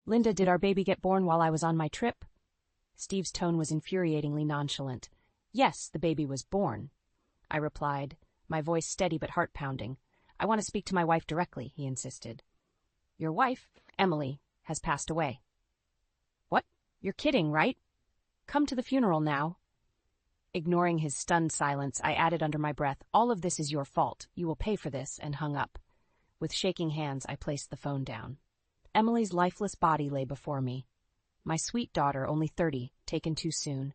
Linda, did our baby get born while I was on my trip? Steve's tone was infuriatingly nonchalant. Yes, the baby was born, I replied, my voice steady but heart-pounding. I want to speak to my wife directly, he insisted. Your wife, Emily, has passed away. What? You're kidding, right? Come to the funeral now. Ignoring his stunned silence, I added under my breath, all of this is your fault. You will pay for this, and hung up. With shaking hands, I placed the phone down. Emily's lifeless body lay before me. My sweet daughter, only 30, taken too soon.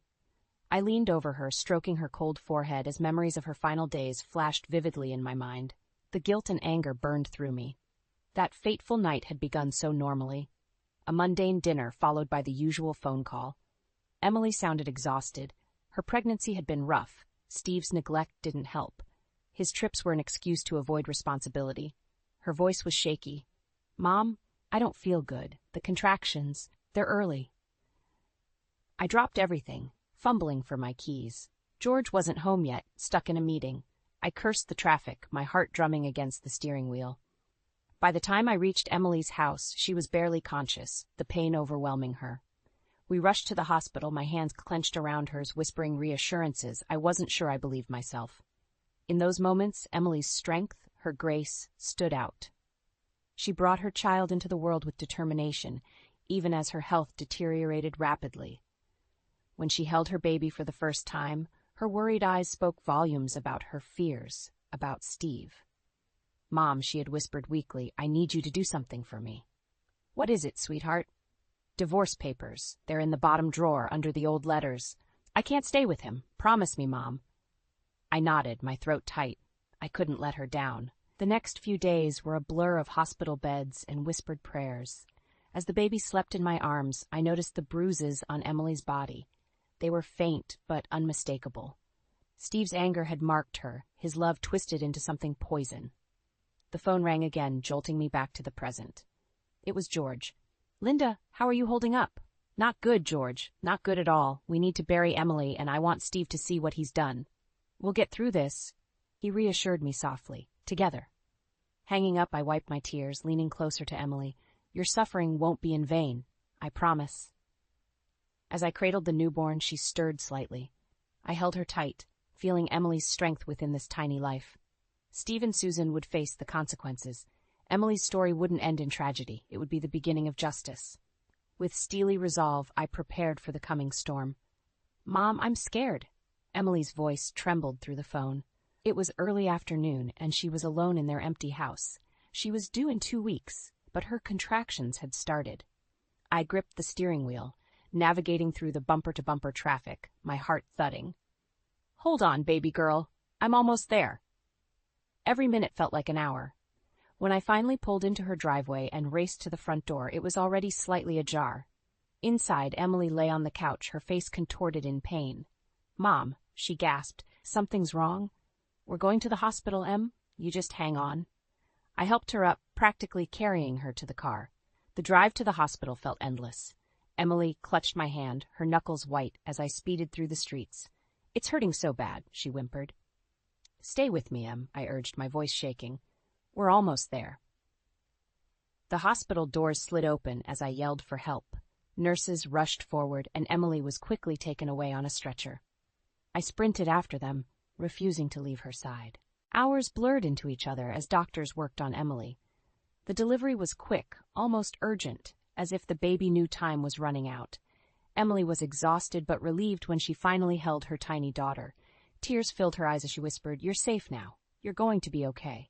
I leaned over her, stroking her cold forehead as memories of her final days flashed vividly in my mind. The guilt and anger burned through me. That fateful night had begun so normally. A mundane dinner followed by the usual phone call. Emily sounded exhausted. Her pregnancy had been rough. Steve's neglect didn't help. His trips were an excuse to avoid responsibility. Her voice was shaky. Mom, I don't feel good. The contractions, they're early. I dropped everything, fumbling for my keys. George wasn't home yet, stuck in a meeting. I cursed the traffic, my heart drumming against the steering wheel. By the time I reached Emily's house, she was barely conscious, the pain overwhelming her. We rushed to the hospital, my hands clenched around hers, whispering reassurances. I wasn't sure I believed myself. In those moments, Emily's strength, her grace, stood out. She brought her child into the world with determination, even as her health deteriorated rapidly. When she held her baby for the first time, her worried eyes spoke volumes about her fears, about Steve. Mom, she had whispered weakly, I need you to do something for me. What is it, sweetheart? Divorce papers. They're in the bottom drawer, under the old letters. I can't stay with him. Promise me, Mom. I nodded, my throat tight. I couldn't let her down. The next few days were a blur of hospital beds and whispered prayers. As the baby slept in my arms, I noticed the bruises on Emily's body. They were faint but unmistakable. Steve's anger had marked her, his love twisted into something poison. The phone rang again, jolting me back to the present. It was George. Linda, how are you holding up? Not good, George. Not good at all. We need to bury Emily, and I want Steve to see what he's done. We'll get through this. He reassured me softly. Together. Hanging up, I wiped my tears, leaning closer to Emily. Your suffering won't be in vain. I promise. As I cradled the newborn, she stirred slightly. I held her tight, feeling Emily's strength within this tiny life. Steve and Susan would face the consequences. Emily's story wouldn't end in tragedy. It would be the beginning of justice. With steely resolve, I prepared for the coming storm. Mom, I'm scared. Emily's voice trembled through the phone. It was early afternoon, and she was alone in their empty house. She was due in 2 weeks, but her contractions had started. I gripped the steering wheel, navigating through the bumper-to-bumper traffic, my heart thudding. Hold on, baby girl. I'm almost there. Every minute felt like an hour. When I finally pulled into her driveway and raced to the front door, it was already slightly ajar. Inside, Emily lay on the couch, her face contorted in pain. Mom, she gasped, something's wrong? We're going to the hospital, Em. You just hang on. I helped her up, practically carrying her to the car. The drive to the hospital felt endless. Emily clutched my hand, her knuckles white, as I speeded through the streets. It's hurting so bad, she whimpered. Stay with me, Em, I urged, my voice shaking. We're almost there. The hospital doors slid open as I yelled for help. Nurses rushed forward, and Emily was quickly taken away on a stretcher. I sprinted after them, refusing to leave her side. Hours blurred into each other as doctors worked on Emily. The delivery was quick, almost urgent, as if the baby knew time was running out. Emily was exhausted but relieved when she finally held her tiny daughter. Tears filled her eyes as she whispered, You're safe now. You're going to be okay.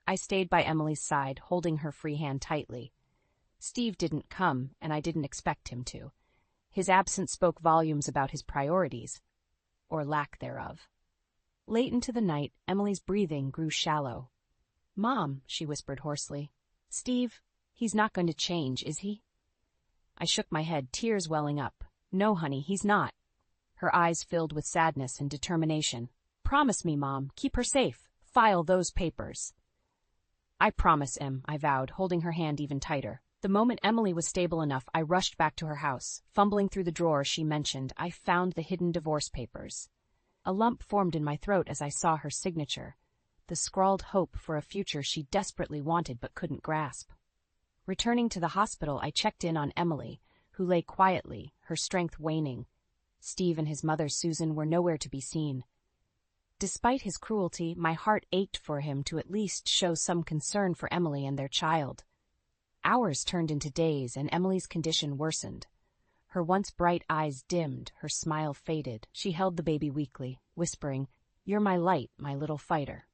I stayed by Emily's side, holding her free hand tightly. Steve didn't come, and I didn't expect him to. His absence spoke volumes about his priorities, or lack thereof. Late into the night, Emily's breathing grew shallow. Mom, she whispered hoarsely. Steve, he's not going to change, is he? I shook my head, tears welling up. No, honey, he's not. Her eyes filled with sadness and determination. Promise me, Mom, keep her safe. File those papers. I promise, Em, I vowed, holding her hand even tighter. The moment Emily was stable enough, I rushed back to her house. Fumbling through the drawer she mentioned, I found the hidden divorce papers. A lump formed in my throat as I saw her signature, the scrawled hope for a future she desperately wanted but couldn't grasp. Returning to the hospital, I checked in on Emily, who lay quietly, her strength waning. Steve and his mother, Susan, were nowhere to be seen. Despite his cruelty, my heart ached for him to at least show some concern for Emily and their child. Hours turned into days, and Emily's condition worsened. Her once bright eyes dimmed, her smile faded. She held the baby weakly, whispering, "You're my light, my little fighter."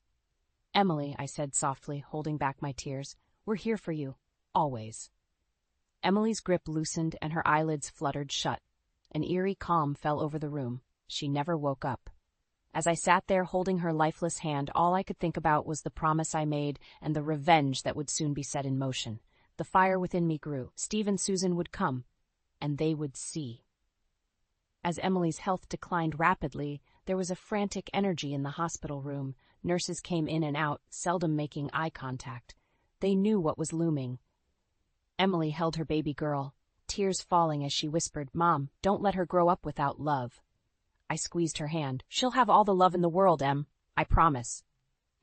"Emily," I said softly, holding back my tears, "we're here for you, always." Emily's grip loosened and her eyelids fluttered shut. An eerie calm fell over the room. She never woke up. As I sat there holding her lifeless hand, all I could think about was the promise I made and the revenge that would soon be set in motion. The fire within me grew. Steve and Susan would come, and they would see. As Emily's health declined rapidly, there was a frantic energy in the hospital room. Nurses came in and out, seldom making eye contact. They knew what was looming. Emily held her baby girl, tears falling as she whispered, "Mom, don't let her grow up without love." I squeezed her hand. "She'll have all the love in the world, Em. I promise."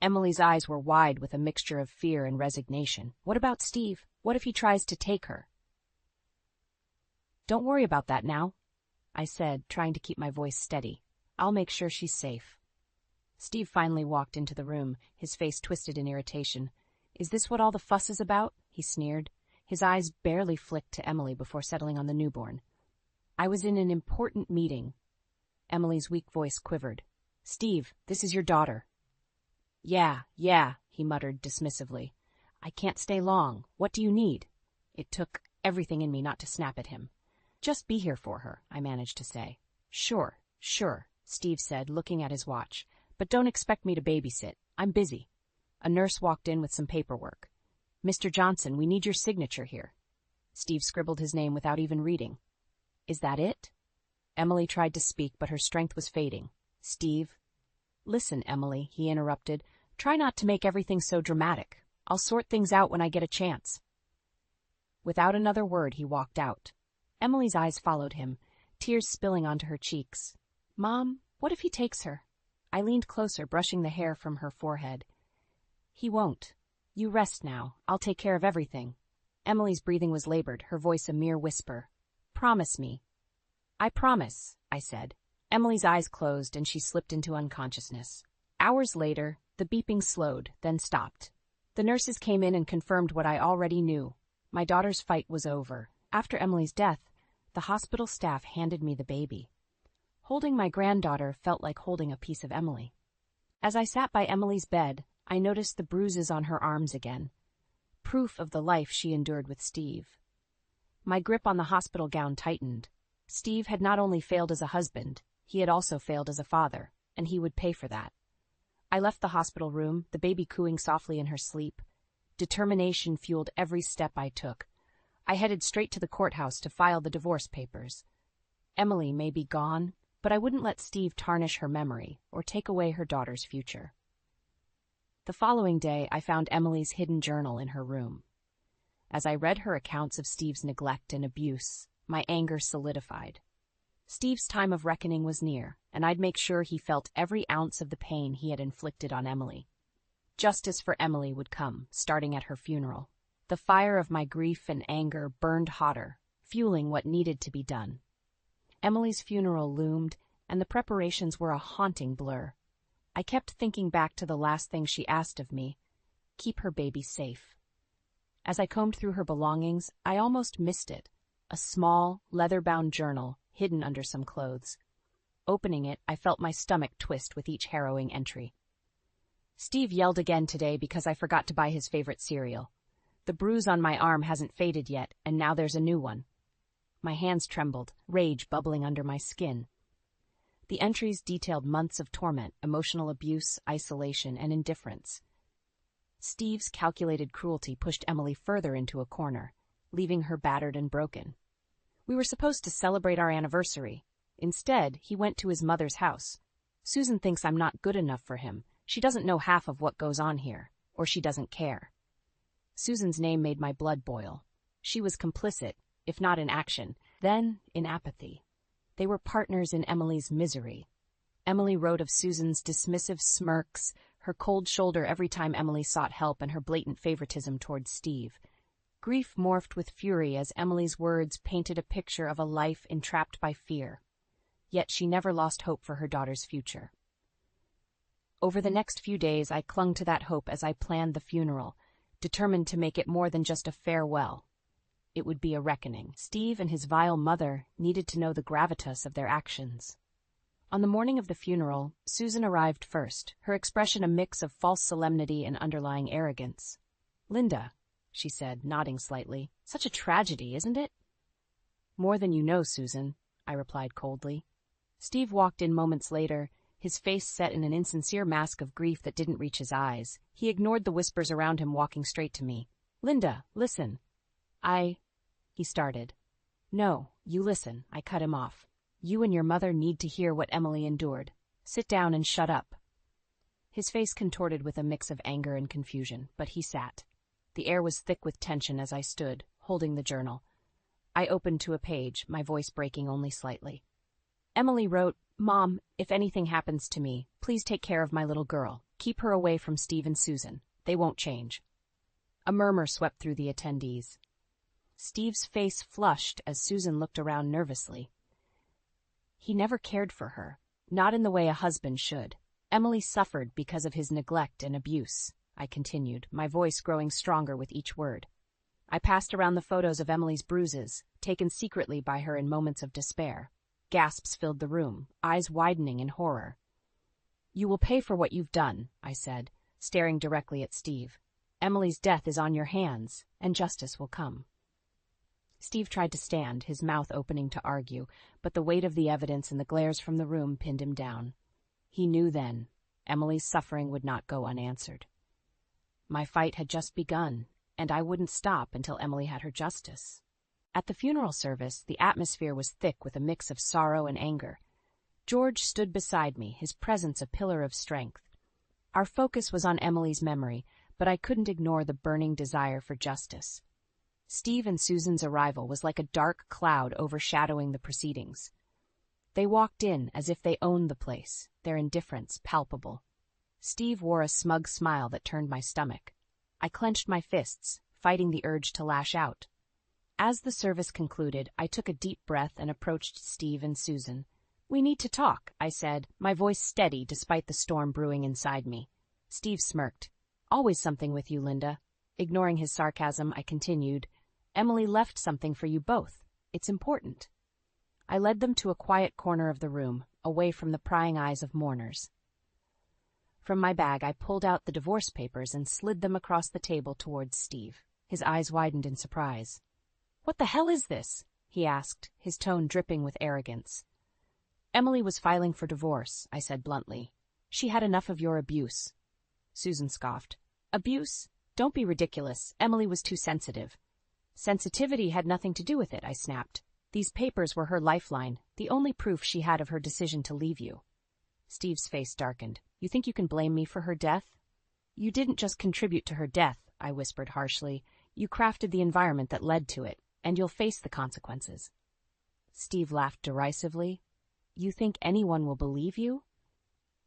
Emily's eyes were wide with a mixture of fear and resignation. "What about Steve? What if he tries to take her?" "Don't worry about that now," I said, trying to keep my voice steady. "I'll make sure she's safe." Steve finally walked into the room, his face twisted in irritation. "Is this what all the fuss is about?" he sneered. His eyes barely flicked to Emily before settling on the newborn. "I was in an important meeting." Emily's weak voice quivered. "Steve, this is your daughter." Yeah, he muttered dismissively. "I can't stay long. What do you need?" It took everything in me not to snap at him. "Just be here for her," I managed to say. Sure, Steve said, looking at his watch. "But don't expect me to babysit. I'm busy." A nurse walked in with some paperwork. "Mr. Johnson, we need your signature here." Steve scribbled his name without even reading. "Is that it?" Emily tried to speak, but her strength was fading. "Steve." "Listen, Emily," he interrupted. "Try not to make everything so dramatic. I'll sort things out when I get a chance." Without another word, he walked out. Emily's eyes followed him, tears spilling onto her cheeks. "Mom, what if he takes her?" I leaned closer, brushing the hair from her forehead. "He won't. You rest now. I'll take care of everything." Emily's breathing was labored, her voice a mere whisper. "Promise me." "I promise," I said. Emily's eyes closed and she slipped into unconsciousness. Hours later, the beeping slowed, then stopped. The nurses came in and confirmed what I already knew. My daughter's fight was over. After Emily's death, the hospital staff handed me the baby. Holding my granddaughter felt like holding a piece of Emily. As I sat by Emily's bed, I noticed the bruises on her arms again. Proof of the life she endured with Steve. My grip on the hospital gown tightened. Steve had not only failed as a husband, he had also failed as a father, and he would pay for that. I left the hospital room, the baby cooing softly in her sleep. Determination fueled every step I took. I headed straight to the courthouse to file the divorce papers. Emily may be gone, but I wouldn't let Steve tarnish her memory or take away her daughter's future. The following day, I found Emily's hidden journal in her room. As I read her accounts of Steve's neglect and abuse, my anger solidified. Steve's time of reckoning was near, and I'd make sure he felt every ounce of the pain he had inflicted on Emily. Justice for Emily would come, starting at her funeral. The fire of my grief and anger burned hotter, fueling what needed to be done. Emily's funeral loomed, and the preparations were a haunting blur. I kept thinking back to the last thing she asked of me: keep her baby safe. As I combed through her belongings, I almost missed it. A small, leather-bound journal, hidden under some clothes. Opening it, I felt my stomach twist with each harrowing entry. Steve yelled again today because I forgot to buy his favorite cereal. The bruise on my arm hasn't faded yet, and now there's a new one. My hands trembled, rage bubbling under my skin. The entries detailed months of torment, emotional abuse, isolation, and indifference. Steve's calculated cruelty pushed Emily further into a corner, leaving her battered and broken. We were supposed to celebrate our anniversary. Instead, he went to his mother's house. Susan thinks I'm not good enough for him. She doesn't know half of what goes on here, or she doesn't care. Susan's name made my blood boil. She was complicit, if not in action, then in apathy. They were partners in Emily's misery. Emily wrote of Susan's dismissive smirks, her cold shoulder every time Emily sought help, and her blatant favoritism towards Steve. Grief morphed with fury as Emily's words painted a picture of a life entrapped by fear. Yet she never lost hope for her daughter's future. Over the next few days, I clung to that hope as I planned the funeral, determined to make it more than just a farewell. It would be a reckoning. Steve and his vile mother needed to know the gravitas of their actions. On the morning of the funeral, Susan arrived first, her expression a mix of false solemnity and underlying arrogance. "Linda," she said, nodding slightly, "such a tragedy, isn't it?" "More than you know, Susan," I replied coldly. Steve walked in moments later, his face set in an insincere mask of grief that didn't reach his eyes. He ignored the whispers around him, walking straight to me. "Linda, listen." He started. "No, you listen," I cut him off. "You and your mother need to hear what Emily endured. Sit down and shut up." His face contorted with a mix of anger and confusion, but he sat. The air was thick with tension as I stood, holding the journal. I opened to a page, my voice breaking only slightly. Emily wrote, "Mom, if anything happens to me, please take care of my little girl. Keep her away from Steve and Susan. They won't change." A murmur swept through the attendees. Steve's face flushed as Susan looked around nervously. He never cared for her, not in the way a husband should. Emily suffered because of his neglect and abuse, I continued, my voice growing stronger with each word. I passed around the photos of Emily's bruises, taken secretly by her in moments of despair. Gasps filled the room, eyes widening in horror. "You will pay for what you've done," I said, staring directly at Steve. "Emily's death is on your hands, and justice will come." Steve tried to stand, his mouth opening to argue, but the weight of the evidence and the glares from the room pinned him down. He knew then, Emily's suffering would not go unanswered. My fight had just begun, and I wouldn't stop until Emily had her justice. At the funeral service, the atmosphere was thick with a mix of sorrow and anger. George stood beside me, his presence a pillar of strength. Our focus was on Emily's memory, but I couldn't ignore the burning desire for justice. Steve and Susan's arrival was like a dark cloud overshadowing the proceedings. They walked in as if they owned the place, their indifference palpable. Steve wore a smug smile that turned my stomach. I clenched my fists, fighting the urge to lash out. As the service concluded, I took a deep breath and approached Steve and Susan. "We need to talk," I said, my voice steady despite the storm brewing inside me. Steve smirked. "Always something with you, Linda." Ignoring his sarcasm, I continued, "Emily left something for you both. It's important." I led them to a quiet corner of the room, away from the prying eyes of mourners. From my bag, I pulled out the divorce papers and slid them across the table towards Steve. His eyes widened in surprise. "What the hell is this?" he asked, his tone dripping with arrogance. "Emily was filing for divorce," I said bluntly. "She had enough of your abuse." Susan scoffed. "Abuse? Don't be ridiculous. Emily was too sensitive." "Sensitivity had nothing to do with it," I snapped. "These papers were her lifeline, the only proof she had of her decision to leave you." Steve's face darkened. "You think you can blame me for her death?" "You didn't just contribute to her death," I whispered harshly. "You crafted the environment that led to it, and you'll face the consequences." Steve laughed derisively. "You think anyone will believe you?"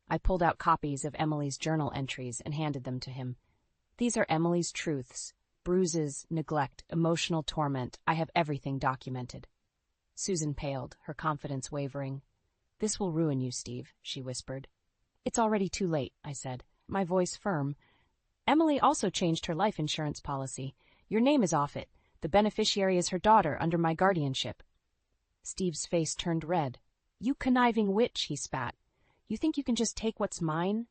I pulled out copies of Emily's journal entries and handed them to him. "These are Emily's truths. Bruises, neglect, emotional torment. I have everything documented." Susan paled, her confidence wavering. "This will ruin you, Steve," she whispered. "It's already too late," I said, my voice firm. "Emily also changed her life insurance policy. Your name is off it. The beneficiary is her daughter under my guardianship." Steve's face turned red. "You conniving witch," he spat. "You think you can just take what's mine?"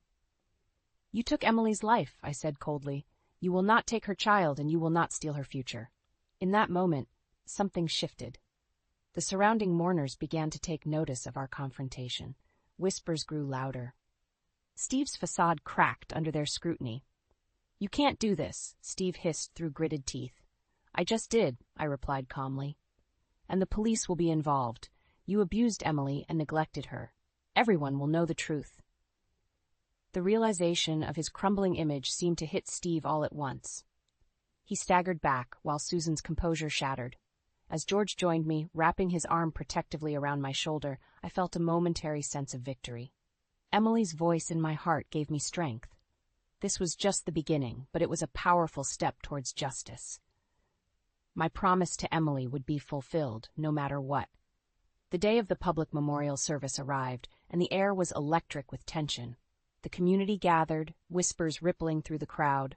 "You took Emily's life," I said coldly. "You will not take her child, and you will not steal her future." In that moment, something shifted. The surrounding mourners began to take notice of our confrontation. Whispers grew louder. Steve's facade cracked under their scrutiny. "You can't do this," Steve hissed through gritted teeth. "I just did," I replied calmly. "And the police will be involved. You abused Emily and neglected her. Everyone will know the truth." The realization of his crumbling image seemed to hit Steve all at once. He staggered back, while Susan's composure shattered. As George joined me, wrapping his arm protectively around my shoulder, I felt a momentary sense of victory. Emily's voice in my heart gave me strength. This was just the beginning, but it was a powerful step towards justice. My promise to Emily would be fulfilled, no matter what. The day of the public memorial service arrived, and the air was electric with tension. The community gathered, whispers rippling through the crowd.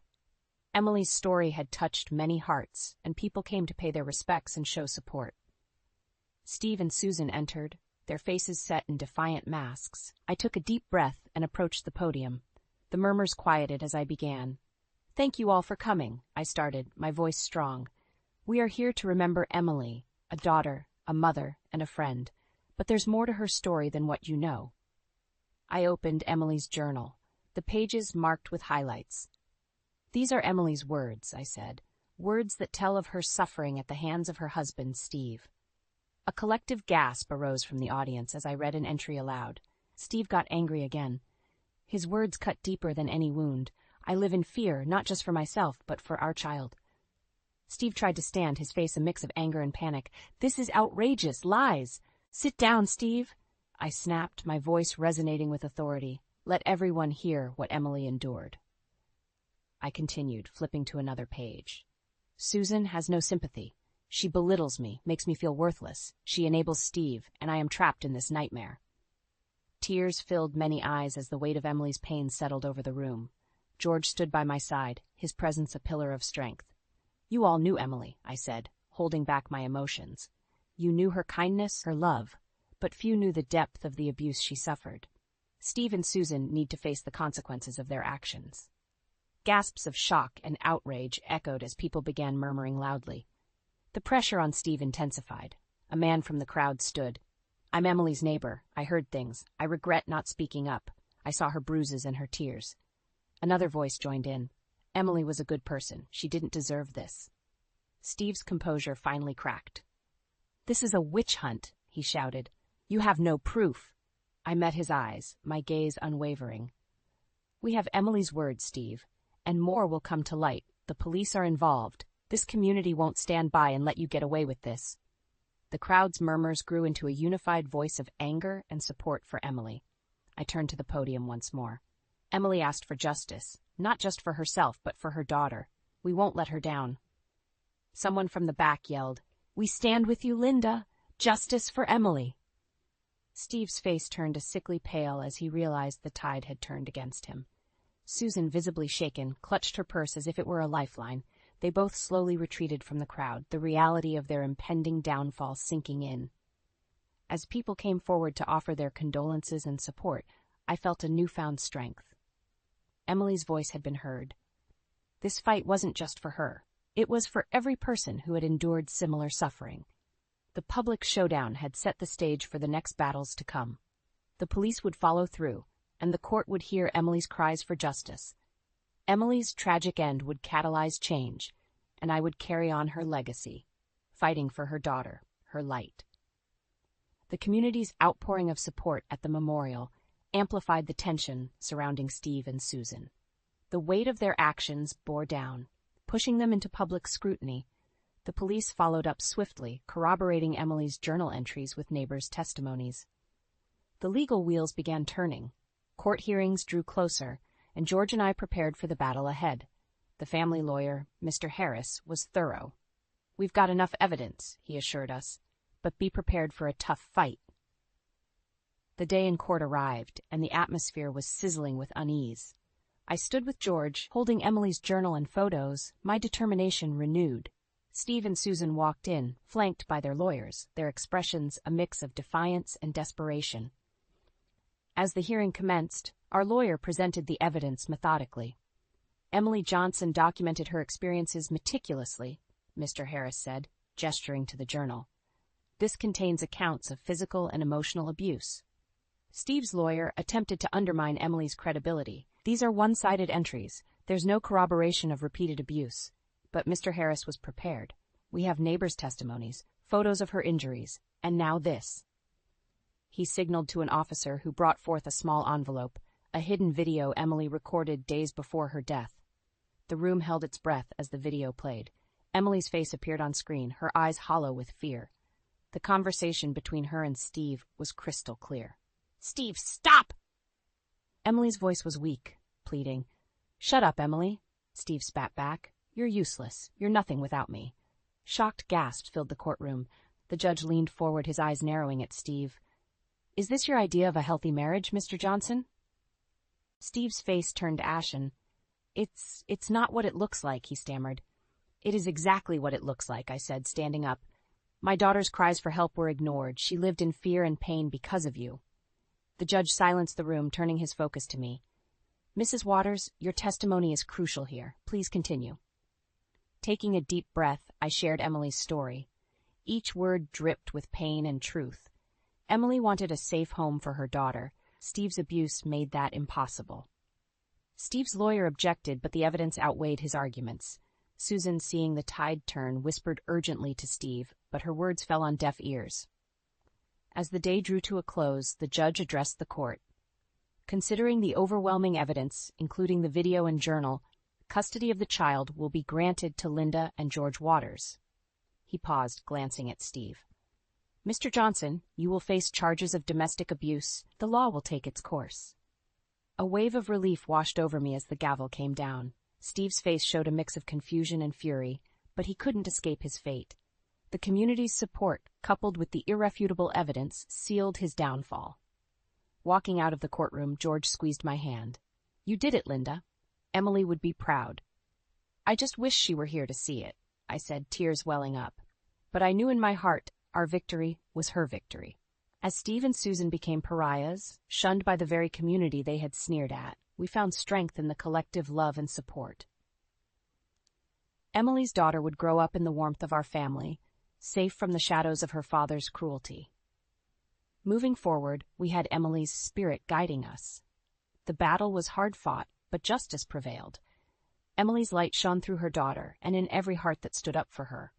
Emily's story had touched many hearts, and people came to pay their respects and show support. Steve and Susan entered, their faces set in defiant masks. I took a deep breath and approached the podium. The murmurs quieted as I began. "Thank you all for coming," I started, my voice strong. "We are here to remember Emily, a daughter, a mother, and a friend. But there's more to her story than what you know." I opened Emily's journal, the pages marked with highlights. "These are Emily's words," I said, "words that tell of her suffering at the hands of her husband, Steve." A collective gasp arose from the audience as I read an entry aloud. Steve got angry again. His words cut deeper than any wound. "I live in fear, not just for myself, but for our child." Steve tried to stand, his face a mix of anger and panic. "This is outrageous, lies. Sit down, Steve," I snapped, my voice resonating with authority. "Let everyone hear what Emily endured." I continued, flipping to another page. "Susan has no sympathy. She belittles me, makes me feel worthless. She enables Steve, and I am trapped in this nightmare." Tears filled many eyes as the weight of Emily's pain settled over the room. George stood by my side, his presence a pillar of strength. "You all knew Emily," I said, holding back my emotions. "You knew her kindness, her love, but few knew the depth of the abuse she suffered. Steve and Susan need to face the consequences of their actions." Gasps of shock and outrage echoed as people began murmuring loudly. The pressure on Steve intensified. A man from the crowd stood. "I'm Emily's neighbor. I heard things. I regret not speaking up. I saw her bruises and her tears." Another voice joined in. "Emily was a good person. She didn't deserve this." Steve's composure finally cracked. "This is a witch hunt," he shouted. "You have no proof." I met his eyes, my gaze unwavering. "We have Emily's word, Steve, and more will come to light. The police are involved. This community won't stand by and let you get away with this." The crowd's murmurs grew into a unified voice of anger and support for Emily. I turned to the podium once more. "Emily asked for justice, not just for herself, but for her daughter. We won't let her down." Someone from the back yelled, "We stand with you, Linda! Justice for Emily!" Steve's face turned a sickly pale as he realized the tide had turned against him. Susan, visibly shaken, clutched her purse as if it were a lifeline. They both slowly retreated from the crowd, the reality of their impending downfall sinking in. As people came forward to offer their condolences and support, I felt a newfound strength. Emily's voice had been heard. This fight wasn't just for her. It was for every person who had endured similar suffering. The public showdown had set the stage for the next battles to come. The police would follow through, and the court would hear Emily's cries for justice. Emily's tragic end would catalyze change, and I would carry on her legacy, fighting for her daughter, her light. The community's outpouring of support at the memorial amplified the tension surrounding Steve and Susan. The weight of their actions bore down, pushing them into public scrutiny. The police followed up swiftly, corroborating Emily's journal entries with neighbors' testimonies. The legal wheels began turning. Court hearings drew closer, and George and I prepared for the battle ahead. The family lawyer, Mr. Harris, was thorough. "We've got enough evidence," he assured us, "but be prepared for a tough fight." The day in court arrived, and the atmosphere was sizzling with unease. I stood with George, holding Emily's journal and photos, my determination renewed. Steve and Susan walked in, flanked by their lawyers, their expressions a mix of defiance and desperation. As the hearing commenced, our lawyer presented the evidence methodically. "Emily Johnson documented her experiences meticulously," Mr. Harris said, gesturing to the journal. "This contains accounts of physical and emotional abuse." Steve's lawyer attempted to undermine Emily's credibility. "These are one-sided entries. There's no corroboration of repeated abuse." But Mr. Harris was prepared. "We have neighbors' testimonies, photos of her injuries, and now this." He signaled to an officer who brought forth a small envelope, a hidden video Emily recorded days before her death. The room held its breath as the video played. Emily's face appeared on screen, her eyes hollow with fear. The conversation between her and Steve was crystal clear. "Steve, stop!" Emily's voice was weak, pleading. "Shut up, Emily," Steve spat back. "You're useless. You're nothing without me. Shocked gasps filled the courtroom. The judge leaned forward, his eyes narrowing at Steve. "Is this your idea of a healthy marriage, Mr. Johnson?" Steve's face turned ashen. It's not what it looks like," he stammered. "It is exactly what it looks like," I said, standing up. "My daughter's cries for help were ignored. She lived in fear and pain because of you." The judge silenced the room, turning his focus to me. "Mrs. Waters, your testimony is crucial here. Please continue." Taking a deep breath, I shared Emily's story. Each word dripped with pain and truth. Emily wanted a safe home for her daughter. Steve's abuse made that impossible. Steve's lawyer objected, but the evidence outweighed his arguments. Susan, seeing the tide turn, whispered urgently to Steve, but her words fell on deaf ears. As the day drew to a close, the judge addressed the court. "Considering the overwhelming evidence, including the video and journal, custody of the child will be granted to Linda and George Waters." He paused, glancing at Steve. "Mr. Johnson, you will face charges of domestic abuse. The law will take its course." A wave of relief washed over me as the gavel came down. Steve's face showed a mix of confusion and fury, but he couldn't escape his fate. The community's support, coupled with the irrefutable evidence, sealed his downfall. Walking out of the courtroom, George squeezed my hand. "You did it, Linda. Emily would be proud." "I just wish she were here to see it," I said, tears welling up. But I knew in my heart our victory was her victory. As Steve and Susan became pariahs, shunned by the very community they had sneered at, we found strength in the collective love and support. Emily's daughter would grow up in the warmth of our family, safe from the shadows of her father's cruelty. Moving forward, we had Emily's spirit guiding us. The battle was hard-fought, but justice prevailed. Emily's light shone through her daughter and in every heart that stood up for her.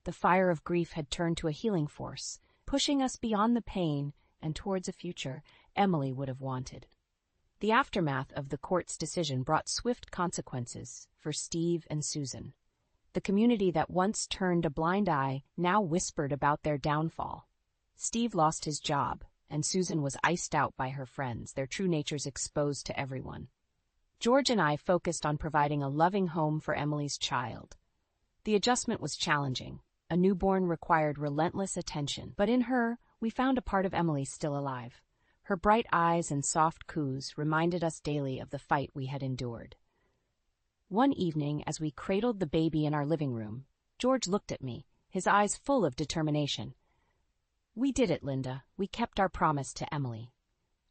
The fire of grief had turned to a healing force, pushing us beyond the pain and towards a future Emily would have wanted. The aftermath of the court's decision brought swift consequences for Steve and Susan. The community that once turned a blind eye now whispered about their downfall. Steve lost his job, and Susan was iced out by her friends, their true natures exposed to everyone. George and I focused on providing a loving home for Emily's child. The adjustment was challenging. A newborn required relentless attention, but in her, we found a part of Emily still alive. Her bright eyes and soft coos reminded us daily of the fight we had endured. One evening, as we cradled the baby in our living room, George looked at me, his eyes full of determination. "We did it, Linda. We kept our promise to Emily."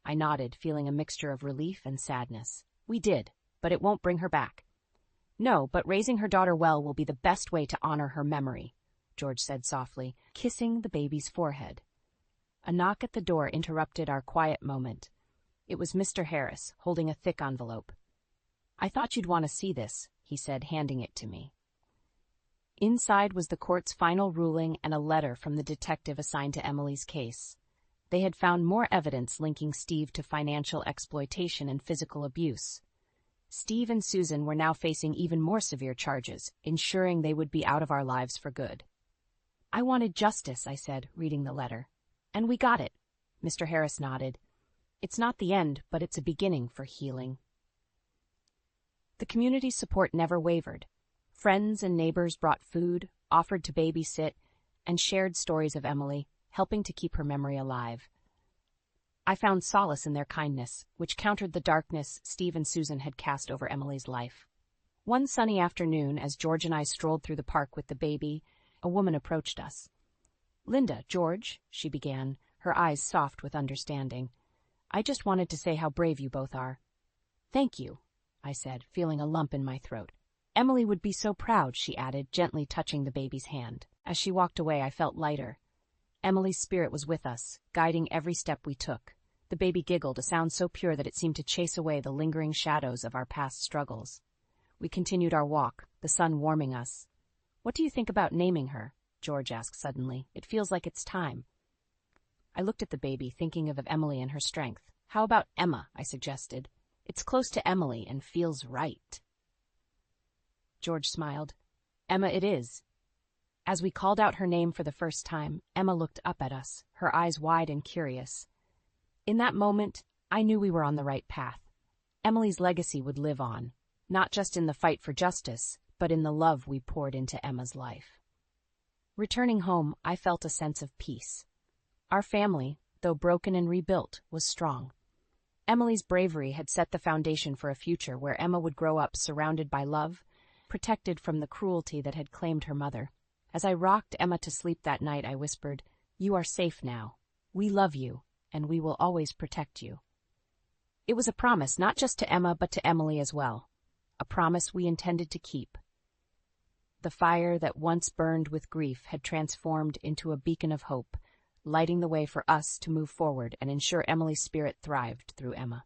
I nodded, feeling a mixture of relief and sadness. "We did, but it won't bring her back." "No, but raising her daughter well will be the best way to honor her memory," George said softly, kissing the baby's forehead. A knock at the door interrupted our quiet moment. It was Mr. Harris, holding a thick envelope. "I thought you'd want to see this," he said, handing it to me. Inside was the court's final ruling and a letter from the detective assigned to Emily's case. They had found more evidence linking Steve to financial exploitation and physical abuse. Steve and Susan were now facing even more severe charges, ensuring they would be out of our lives for good. "I wanted justice," I said, reading the letter. "And we got it." Mr. Harris nodded. "It's not the end, but it's a beginning for healing." The community's support never wavered. Friends and neighbors brought food, offered to babysit, and shared stories of Emily, helping to keep her memory alive. I found solace in their kindness, which countered the darkness Steve and Susan had cast over Emily's life. One sunny afternoon, as George and I strolled through the park with the baby, a woman approached us. "Linda, George," she began, her eyes soft with understanding. "I just wanted to say how brave you both are." "Thank you," I said, feeling a lump in my throat. "Emily would be so proud," she added, gently touching the baby's hand. As she walked away, I felt lighter. Emily's spirit was with us, guiding every step we took. The baby giggled, a sound so pure that it seemed to chase away the lingering shadows of our past struggles. We continued our walk, the sun warming us. "What do you think about naming her?" George asked suddenly. "It feels like it's time." I looked at the baby, thinking of Emily and her strength. "How about Emma?" I suggested. "It's close to Emily and feels right." George smiled. "Emma it is." As we called out her name for the first time, Emma looked up at us, her eyes wide and curious. In that moment, I knew we were on the right path. Emily's legacy would live on, not just in the fight for justice, but in the love we poured into Emma's life. Returning home, I felt a sense of peace. Our family, though broken and rebuilt, was strong. Emily's bravery had set the foundation for a future where Emma would grow up surrounded by love, protected from the cruelty that had claimed her mother. As I rocked Emma to sleep that night, I whispered, "You are safe now. We love you, and we will always protect you." It was a promise not just to Emma but to Emily as well, a promise we intended to keep. The fire that once burned with grief had transformed into a beacon of hope, lighting the way for us to move forward and ensure Emily's spirit thrived through Emma.